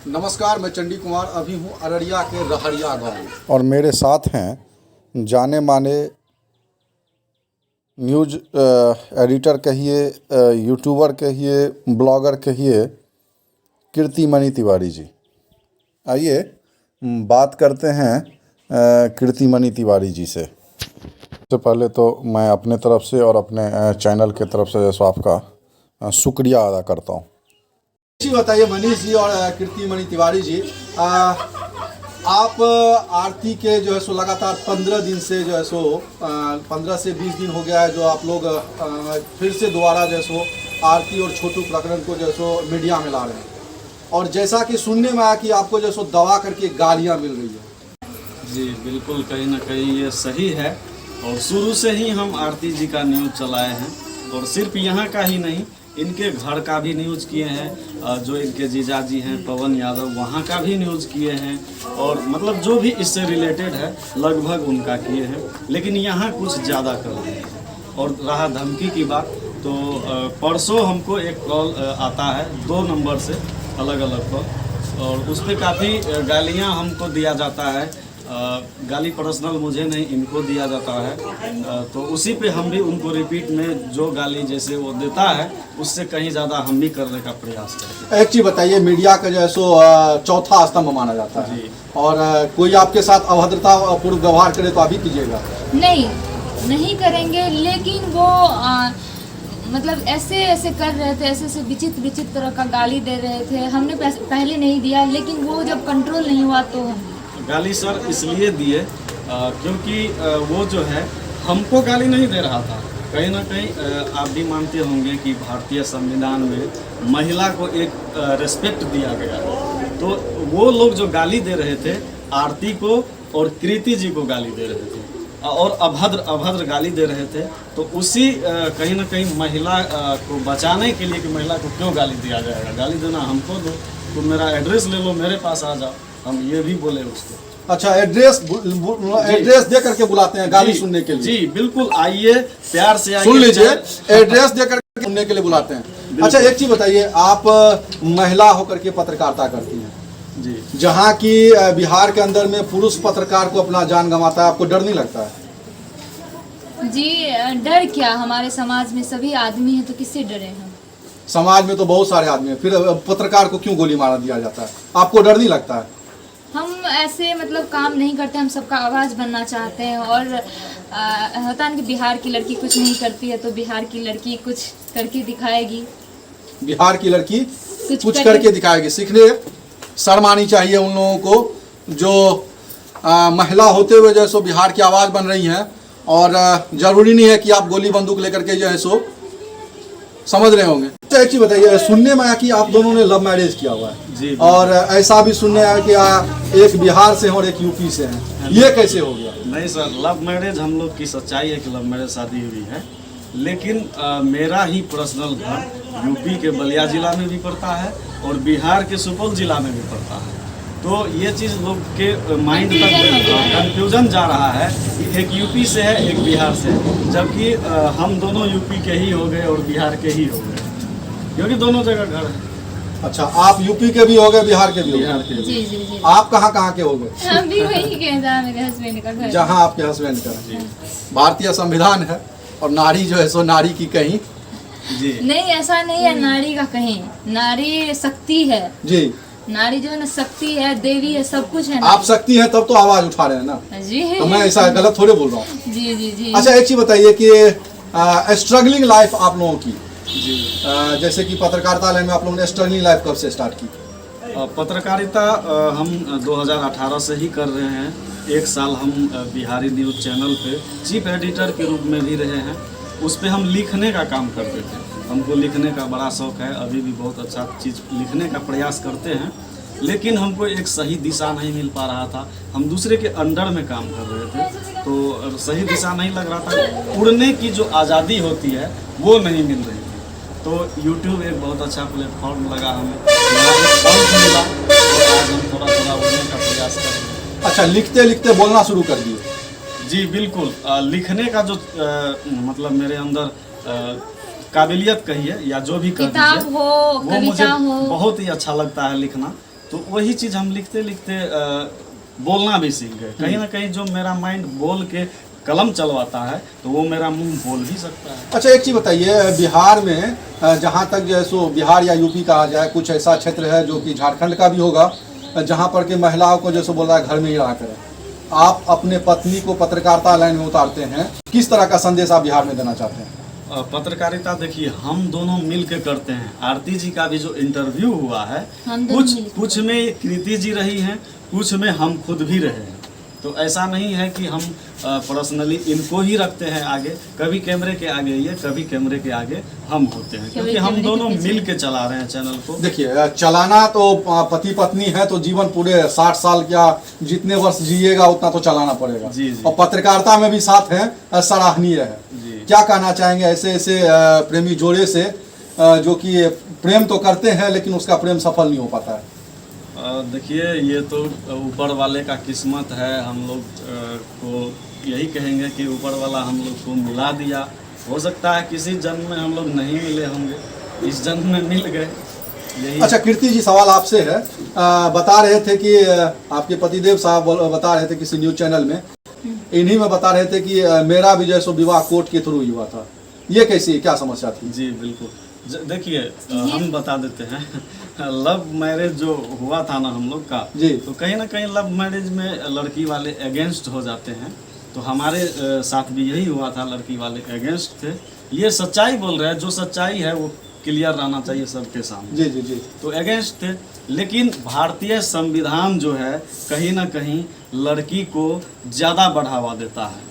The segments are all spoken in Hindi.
नमस्कार, मैं चंडी कुमार अभी हूँ अररिया के रहरिया गांव और मेरे साथ हैं जाने माने न्यूज़ एडिटर कहिए, यूट्यूबर कहिए, ब्लॉगर कहिए, कीर्तिमणि तिवारी जी। आइए बात करते हैं कीर्तिमणि तिवारी जी से। सबसे पहले तो मैं अपने तरफ से और अपने चैनल के तरफ से जैसा आपका शुक्रिया अदा करता हूँ। जी बताइए मनीष जी और कीर्तिमणि तिवारी जी, आप आरती के जो है सो लगातार 15 दिन से जो है सो 15 से 20 दिन हो गया है जो आप लोग फिर से दोबारा जो है सो आरती और छोटू प्रकरण को जो है सो मीडिया में ला रहे हैं, और जैसा कि सुनने में आया कि आपको जो है सो दबा करके गालियां मिल रही है। जी बिल्कुल, कहीं ना कहीं ये सही है। और शुरू से ही हम आरती जी का न्यूज़ चलाए हैं, और सिर्फ यहाँ का ही नहीं, इनके घर का भी न्यूज़ किए हैं। जो इनके जीजाजी हैं पवन यादव, वहाँ का भी न्यूज़ किए हैं, और मतलब जो भी इससे रिलेटेड है लगभग उनका किए हैं। लेकिन यहाँ कुछ ज़्यादा कर रहे हैं। और रहा धमकी की बात, तो परसों हमको एक कॉल आता है 2 नंबर से, अलग अलग कॉल, और उस पर काफ़ी गालियाँ हमको दिया जाता है। गाली पर्सनल मुझे नहीं, इनको दिया जाता है। तो उसी पे हम भी उनको रिपीट में जो गाली जैसे वो देता है उससे कहीं ज़्यादा हम भी करने का प्रयास करते हैं। एक चीज़ बताइए, मीडिया का जो है सो चौथा स्तंभ माना जाता है जी। और कोई आपके साथ अभद्रता पूर्व व्यवहार करे तो अभी कीजिएगा। नहीं करेंगे, लेकिन वो मतलब ऐसे ऐसे कर रहे थे, ऐसे विचित्र तरह का गाली दे रहे थे। हमने पहले नहीं दिया, लेकिन वो जब कंट्रोल नहीं हुआ तो गाली सर इसलिए दिए क्योंकि वो जो है हमको गाली नहीं दे रहा था। कहीं ना कहीं आप भी मानते होंगे कि भारतीय संविधान में महिला को एक रिस्पेक्ट दिया गया है। तो वो लोग जो गाली दे रहे थे आरती को और कृति जी को गाली दे रहे थे, और अभद्र गाली दे रहे थे। तो उसी कहीं ना कहीं महिला को बचाने के लिए कि महिला को क्यों गाली दिया जाएगा, गाली देना हमको दो, तुम मेरा एड्रेस ले लो, मेरे पास आ जाओ, हम ये भी बोले उसको। अच्छा, एड्रेस दे करके बुलाते हैं गाली सुनने के लिए? जी बिल्कुल, आइए प्यार से आइए, सुन लीजिए, एड्रेस दे करके सुनने के लिए बुलाते हैं। अच्छा, एक चीज बताइए, आप महिला होकर के पत्रकारिता करती हैं जी, जहाँ की बिहार के अंदर में पुरुष पत्रकार को अपना जान गंवाता है, आपको डर नहीं लगता है? जी डर क्या, हमारे समाज में सभी आदमी हैं तो किससे डरे हम? समाज में तो बहुत सारे आदमी हैं, फिर पत्रकार को क्यों गोली मार दिया जाता है? आपको डर नहीं लगता है? हम ऐसे मतलब काम नहीं करते, हम सबका आवाज़ बनना चाहते हैं। और होता है कि बिहार की लड़की कुछ नहीं करती है तो बिहार की लड़की कुछ करके दिखाएगी। बिहार की लड़की कुछ करके दिखाएगी। सीखने शर्म आनी चाहिए उन लोगों को जो महिला होते हुए जो है सो बिहार की आवाज़ बन रही हैं, और जरूरी नहीं है कि आप गोली बंदूक लेकर के जो है सो, समझ रहे होंगे। तो एक चीज बताइए, सुनने में आया कि आप दोनों ने लव मैरिज किया हुआ है जी, और ऐसा भी सुनने आया कि एक बिहार से और एक यूपी से हैं, ये कैसे हो गया? नहीं सर, लव मैरिज हम लोग की सच्चाई है कि लव मैरिज शादी हुई है, लेकिन मेरा ही पर्सनल घर यूपी के बलिया जिला में भी पड़ता है और बिहार के सुपौल जिला में भी पड़ता है। तो ये चीज़ लोग के माइंड तक कंफ्यूजन जा रहा है कि एक यूपी से है एक बिहार से, जबकि हम दोनों यूपी के ही हो गए और बिहार के ही हो गए, क्योंकि दोनों जगह घर है। अच्छा, आप यूपी के भी हो गए, बिहार के भी हो बिहार गए? के जी जी जी। आप कहाँ के हो गए? हम भी वही के जहाँ मेरे हस्बैंड का घर। जहाँ आपके हस्बैंड का है। भारतीय संविधान है और नारी जो है सो नारी की कहीं जी नहीं, ऐसा नहीं है नारी का कहीं, नारी शक्ति है जी। नारी जो है ना शक्ति है, देवी है, सब कुछ है ना। आप शक्ति हैं तब तो आवाज उठा रहे हैं ना, जी तो मैं ऐसा गलत थोड़े बोल रहा हूँ। जी जी जी। अच्छा, एक चीज बताइए कि स्ट्रगलिंग लाइफ आप लोगों की, जी जैसे कि पत्रकारिता लाइन में आप लोगों ने स्ट्रगलिंग लाइफ कब से स्टार्ट की? पत्रकारिता हम 2018 से ही कर रहे हैं। 1 साल हम बिहारी न्यूज़ चैनल पे चीफ एडिटर के रूप में भी रहे हैं। उस पे हम लिखने का काम करते थे, हमको लिखने का बड़ा शौक़ है, अभी भी बहुत अच्छा चीज़ लिखने का प्रयास करते हैं, लेकिन हमको एक सही दिशा नहीं मिल पा रहा था। हम दूसरे के अंडर में काम कर रहे थे तो सही दिशा नहीं लग रहा था, उड़ने की जो आज़ादी होती है वो नहीं मिल रही थी। तो YouTube एक बहुत अच्छा प्लेटफॉर्म लगा हमें, मिला, और आज हम थोड़ा उड़ने का प्रयास कर रहे हैं। अच्छा, लिखते लिखते बोलना शुरू कर दिए? जी बिल्कुल, लिखने का जो मतलब मेरे अंदर काबिलियत कहिए या जो भी कह किताब दीजिए, हो, वो मुझे कविता हो, बहुत ही अच्छा लगता है लिखना। तो वही चीज़ हम लिखते लिखते बोलना भी सीख गए। कहीं ना कहीं जो मेरा माइंड बोल के कलम चलवाता है तो वो मेरा मुंह बोल भी सकता है। अच्छा, एक चीज़ बताइए, बिहार में जहाँ तक जो है सो बिहार या यूपी कहा जाए, कुछ ऐसा क्षेत्र है जो कि झारखंड का भी होगा, जहाँ पर के महिलाओं को जैसे बोल रहा है घर में ही रहा करें। आप अपने पत्नी को पत्रकारिता लाइन में उतारते हैं, किस तरह का संदेश आप बिहार में देना चाहते हैं? पत्रकारिता देखिए हम दोनों मिल के करते हैं। आरती जी का भी जो इंटरव्यू हुआ है, हम दोनों मिलके कुछ में कृति जी रही हैं, कुछ में हम खुद भी रहे हैं। तो ऐसा नहीं है कि हम पर्सनली इनको ही रखते हैं आगे, कभी कैमरे के आगे ये, कभी कैमरे के आगे हम होते हैं, क्योंकि हम दोनों मिल के चला रहे हैं चैनल को। देखिए, चलाना तो पति पत्नी है तो जीवन पूरे 60 साल या जितने वर्ष जिएगा उतना तो चलाना पड़ेगा। जी, जी। और पत्रकारिता में भी साथ हैं, सराहनीय है। जी। क्या कहना चाहेंगे ऐसे ऐसे प्रेमी जोड़े से जो कि प्रेम तो करते हैं लेकिन उसका प्रेम सफल नहीं हो पाता है? देखिए ये तो ऊपर वाले का किस्मत है। हम लोग को यही कहेंगे कि ऊपर वाला हम लोग को मिला दिया। हो सकता है किसी जन्म में हम लोग नहीं मिले होंगे, इस जन्म में मिल गए, यही। अच्छा कीर्ति जी, सवाल आपसे है। बता रहे थे कि आपके पतिदेव साहब बता रहे थे किसी न्यूज चैनल में, इन्हीं में बता रहे थे कि मेरा भी जो विवाह कोर्ट के थ्रू हुआ था। ये कैसी, क्या समस्या थी? जी बिल्कुल। देखिए हम बता देते हैं लव मैरिज जो हुआ था ना हम लोग का जी, तो कहीं ना कहीं लव मैरिज में लड़की वाले अगेंस्ट हो जाते हैं। तो हमारे साथ भी यही हुआ था, लड़की वाले अगेंस्ट थे। ये सच्चाई बोल रहे हैं, जो सच्चाई है वो क्लियर रहना चाहिए सबके सामने। जी जी जी। तो अगेंस्ट थे, लेकिन भारतीय संविधान जो है कहीं ना कहीं लड़की को ज़्यादा बढ़ावा देता है।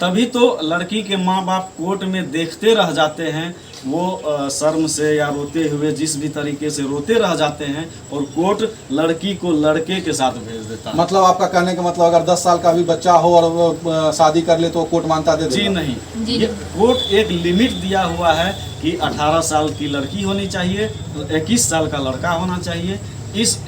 तभी तो लड़की के माँ बाप कोर्ट में देखते रह जाते हैं, वो शर्म से या रोते हुए जिस भी तरीके से रोते रह जाते हैं, और कोर्ट लड़की को लड़के के साथ भेज देता है। मतलब आपका कहने का मतलब अगर 10 साल का भी बच्चा हो और वो शादी कर ले तो कोर्ट मानता दे जी देगा? नहीं, जी ये कोर्ट एक लिमिट दिया हुआ है कि 18 साल की लड़की होनी चाहिए, 21 साल का लड़का होना चाहिए। इस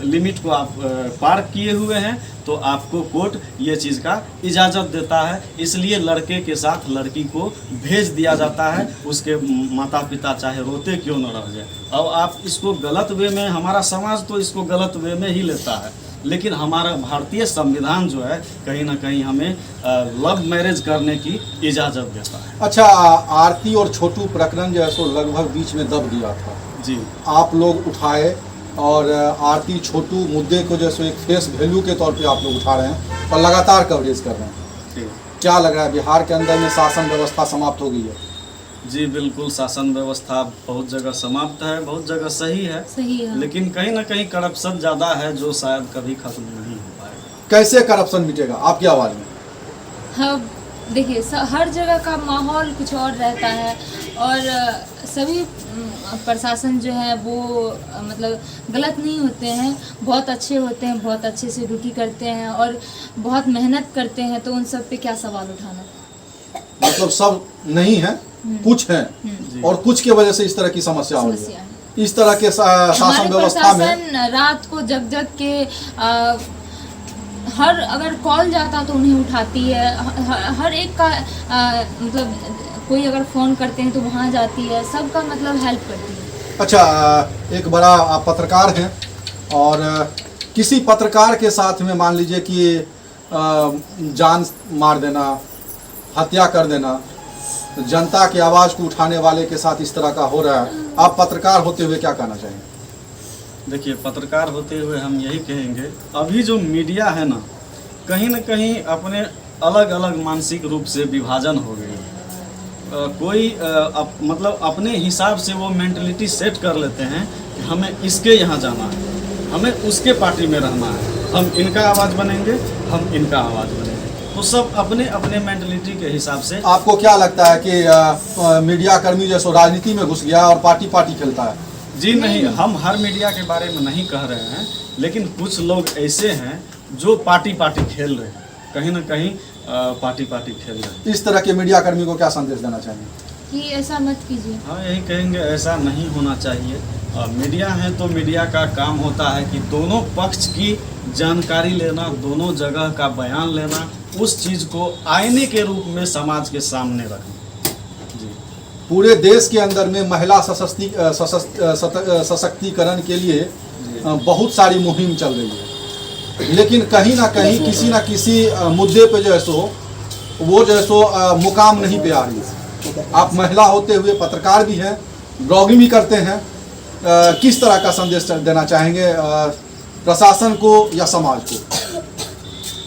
लिमिट को आप पार किए हुए हैं तो आपको कोर्ट ये चीज़ का इजाज़त देता है। इसलिए लड़के के साथ लड़की को भेज दिया जाता है, उसके माता पिता चाहे रोते क्यों न रह जाए। अब आप इसको गलत वे में, हमारा समाज तो इसको गलत वे में ही लेता है, लेकिन हमारा भारतीय संविधान जो है कहीं ना कहीं हमें लव मैरिज करने की इजाज़त देता है। अच्छा, आरती और छोटू प्रकरण जो है सो लगभग बीच में दब गया था। जी, आप लोग उठाए और आरती छोटू मुद्दे को जो है एक फेस वैल्यू के तौर पे आप लोग उठा रहे हैं और लगातार कवरेज कर रहे हैं। ठीक। क्या लग रहा है, बिहार के अंदर में शासन व्यवस्था समाप्त हो गई है? जी बिल्कुल, शासन व्यवस्था बहुत जगह समाप्त है, बहुत जगह सही है, सही है। लेकिन कहीं ना कहीं करप्शन ज़्यादा है जो शायद कभी खत्म नहीं हो पाएगा। कैसे करप्शन मिटेगा आपकी आवाज़ में? हाँ, देखिए हर जगह का माहौल कुछ और रहता है, और सभी प्रशासन जो है वो मतलब गलत नहीं होते हैं, बहुत अच्छे होते हैं, बहुत अच्छे से ड्यूटी करते हैं और बहुत मेहनत करते हैं। तो उन सब पे क्या सवाल उठाना? मतलब सब नहीं है, कुछ हैं और कुछ की वजह से इस तरह की समस्या हो रही समस्या है। है। इस तरह के शासन हमारे व्यवस्था में प्रशासन रात को जग जग के हर अगर कॉल जाता तो उन्हें उठाती है, हर एक का मतलब कोई अगर फ़ोन करते हैं तो वहाँ जाती है, सबका मतलब हेल्प करती है। अच्छा, एक बड़ा आप पत्रकार हैं और किसी पत्रकार के साथ में मान लीजिए कि जान मार देना, हत्या कर देना, तो जनता की आवाज़ को उठाने वाले के साथ इस तरह का हो रहा है, आप पत्रकार होते हुए क्या कहना चाहेंगे? देखिए पत्रकार होते हुए हम यही कहेंगे, अभी जो मीडिया है ना कहीं अपने अलग अलग मानसिक रूप से विभाजन हो गई है। कोई मतलब अपने हिसाब से वो मेंटलिटी सेट कर लेते हैं कि हमें इसके यहाँ जाना है, हमें उसके पार्टी में रहना है, हम इनका आवाज़ बनेंगे, हम इनका आवाज़ बनेंगे। तो सब अपने अपने मेंटलिटी के हिसाब से। आपको क्या लगता है कि मीडिया कर्मी जैसे राजनीति में घुस गया और पार्टी पार्टी खेलता है? जी नहीं, हम हर मीडिया के बारे में नहीं कह रहे हैं, लेकिन कुछ लोग ऐसे हैं जो पार्टी पार्टी खेल रहे हैं, कहीं ना कहीं पार्टी पार्टी खेल रहे हैं। इस तरह के मीडिया कर्मी को क्या संदेश देना चाहेंगे? कि ऐसा मत कीजिए। हाँ यही कहेंगे, ऐसा नहीं होना चाहिए। मीडिया है तो मीडिया का काम होता है कि दोनों पक्ष की जानकारी लेना, दोनों जगह का बयान लेना, उस चीज़ को आईने के रूप में समाज के सामने रखना। जी, पूरे देश के अंदर में महिला सशक्तिकरण के लिए बहुत सारी मुहिम चल रही है, लेकिन कहीं ना कहीं किसी ना किसी मुद्दे पे जो है सो वो जो है सो मुकाम नहीं पे आ रही है। आप महिला होते हुए पत्रकार भी हैं, ब्लॉगिंग भी करते हैं, किस तरह का संदेश देना चाहेंगे प्रशासन को या समाज को?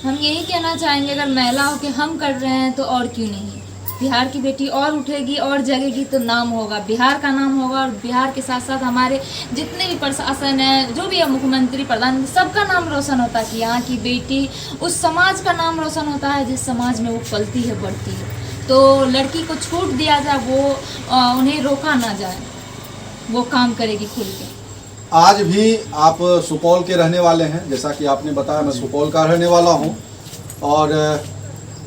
हम यही कहना चाहेंगे, अगर महिला हो के हम कर रहे हैं तो और क्यों नहीं। बिहार की बेटी और उठेगी और जगेगी तो नाम होगा, बिहार का नाम होगा। और बिहार के साथ साथ हमारे जितने भी प्रशासन है, जो भी है, मुख्यमंत्री, प्रधानमंत्री, सबका नाम रोशन होता है कि यहाँ की बेटी, उस समाज का नाम रोशन होता है जिस समाज में वो पलती है, बढ़ती है। तो लड़की को छूट दिया जाए, वो उन्हें रोका ना जाए, वो काम करेगी खुल के। आज भी आप सुपौल के रहने वाले हैं, जैसा कि आपने बताया, मैं सुपौल का रहने वाला हूं, और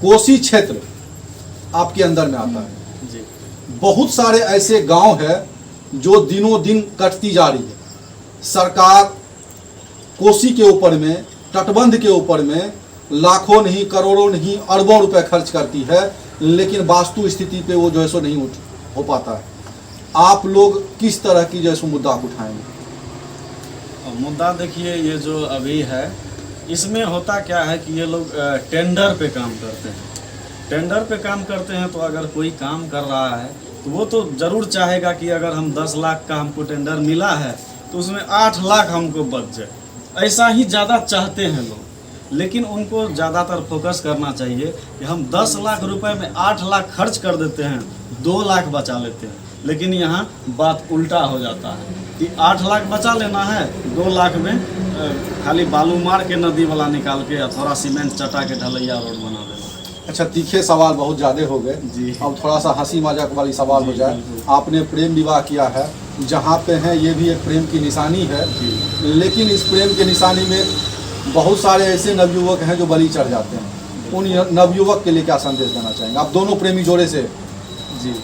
कोसी क्षेत्र आपके अंदर में आता है। जी। बहुत सारे ऐसे गांव हैं जो दिनों दिन कटती जा रही है। सरकार कोसी के ऊपर में, तटबंध के ऊपर में लाखों नहीं, करोड़ों नहीं, अरबों रुपए खर्च करती है, लेकिन वास्तु स्थिति पे वो जो है सो नहीं हो पाता है। आप लोग किस तरह की जो है सो मुद्दा उठाएंगे? मुद्दा देखिए, ये जो अभी है इसमें होता क्या है कि ये लोग टेंडर पे काम करते हैं। टेंडर पे काम करते हैं तो अगर कोई काम कर रहा है तो वो तो ज़रूर चाहेगा कि अगर हम 10 लाख का हमको टेंडर मिला है तो उसमें 8 लाख हमको बच जाए। ऐसा ही ज़्यादा चाहते हैं लोग, लेकिन उनको ज़्यादातर फोकस करना चाहिए कि हम 10 लाख रुपए में 8 लाख खर्च कर देते हैं, 2 लाख बचा लेते हैं। लेकिन यहाँ बात उल्टा हो जाता है कि 8 लाख बचा लेना है, 2 लाख में खाली बालू मार के नदी वाला निकाल के थोड़ा सीमेंट चटा के ढलैया रोड बना देना। अच्छा, तीखे सवाल बहुत ज़्यादा हो गए जी। अब थोड़ा सा हंसी मजाक वाली सवाल हो जाए। आपने प्रेम विवाह किया है, जहाँ पे है ये भी एक प्रेम की निशानी है, लेकिन इस प्रेम की निशानी में बहुत सारे ऐसे नवयुवक हैं जो बलि चढ़ जाते हैं। उन नवयुवक के लिए क्या संदेश देना चाहेंगे आप दोनों प्रेमी जोड़े से? जी,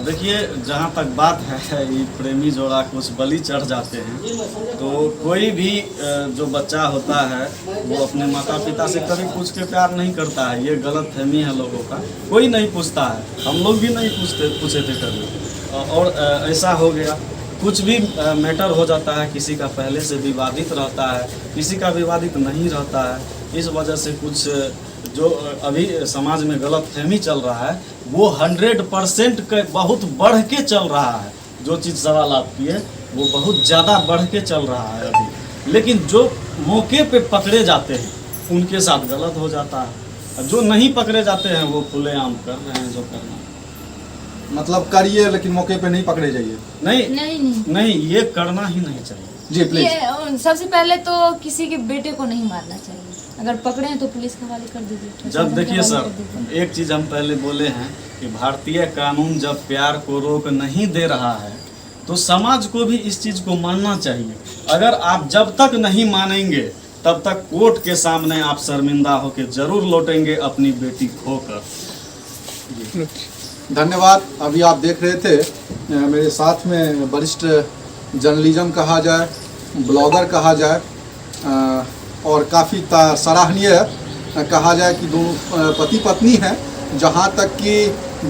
देखिए, जहाँ तक बात है ये प्रेमी जोड़ा कुछ बलि चढ़ जाते हैं, तो कोई भी जो बच्चा होता है वो अपने माता पिता से कभी पूछ के प्यार नहीं करता है। ये गलत फहमी है लोगों का, कोई नहीं पूछता है, हम लोग भी नहीं पूछे थे कभी। और ऐसा हो गया, कुछ भी मैटर हो जाता है, किसी का पहले से विवादित रहता है, किसी का विवादित नहीं रहता है। इस वजह से कुछ जो अभी समाज में गलत फहमी चल रहा है वो 100% के बहुत बढ़ के चल रहा है। जो चीज़ सवाल आप किए वो बहुत ज़्यादा बढ़ के चल रहा है अभी, लेकिन जो मौके पे पकड़े जाते हैं उनके साथ गलत हो जाता है। जो नहीं पकड़े जाते हैं वो खुलेआम कर रहे हैं जो करना। मतलब करिए, लेकिन मौके पे नहीं पकड़े जाइए। नहीं, ये करना ही नहीं चाहिए। जी प्लीज। ये सबसे पहले तो किसी के बेटे को नहीं मारना चाहिए, अगर पकड़े हैं तो पुलिस के हवाले कर दीजिए। जब देखिए सर, एक चीज़ हम पहले बोले हैं कि भारतीय कानून जब प्यार को रोक नहीं दे रहा है तो समाज को भी इस चीज़ को मानना चाहिए। अगर आप जब तक नहीं मानेंगे तब तक कोर्ट के सामने आप शर्मिंदा होकर जरूर लौटेंगे अपनी बेटी खोकर। धन्यवाद। अभी आप देख रहे थे मेरे साथ में वरिष्ठ जर्नलिज्म कहा जाए, ब्लॉगर कहा जाए, और काफ़ी सराहनीय कहा जाए कि दोनों पति पत्नी हैं। जहाँ तक कि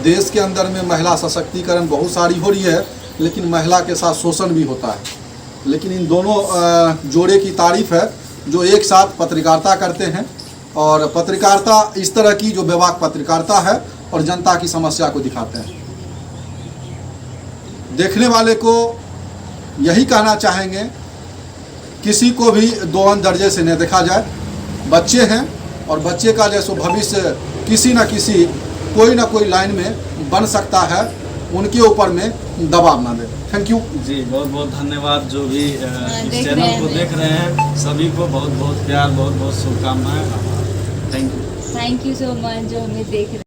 देश के अंदर में महिला सशक्तिकरण बहुत सारी हो रही है, लेकिन महिला के साथ शोषण भी होता है। लेकिन इन दोनों जोड़े की तारीफ है जो एक साथ पत्रकारिता करते हैं, और पत्रकारिता इस तरह की जो बेबाक पत्रकारिता है और जनता की समस्या को दिखाते हैं। देखने वाले को यही कहना चाहेंगे, किसी को भी दो दर्जे से न देखा जाए। बच्चे हैं और बच्चे का जैसे भविष्य किसी न किसी कोई ना कोई लाइन में बन सकता है, उनके ऊपर में दबाव ना दे। थैंक यू जी, बहुत बहुत धन्यवाद। जो भी इस चैनल को देख रहे हैं सभी को बहुत बहुत प्यार, बहुत बहुत शुभकामनाएं। थैंक यू सो मच जो हमें देख रहे हैं।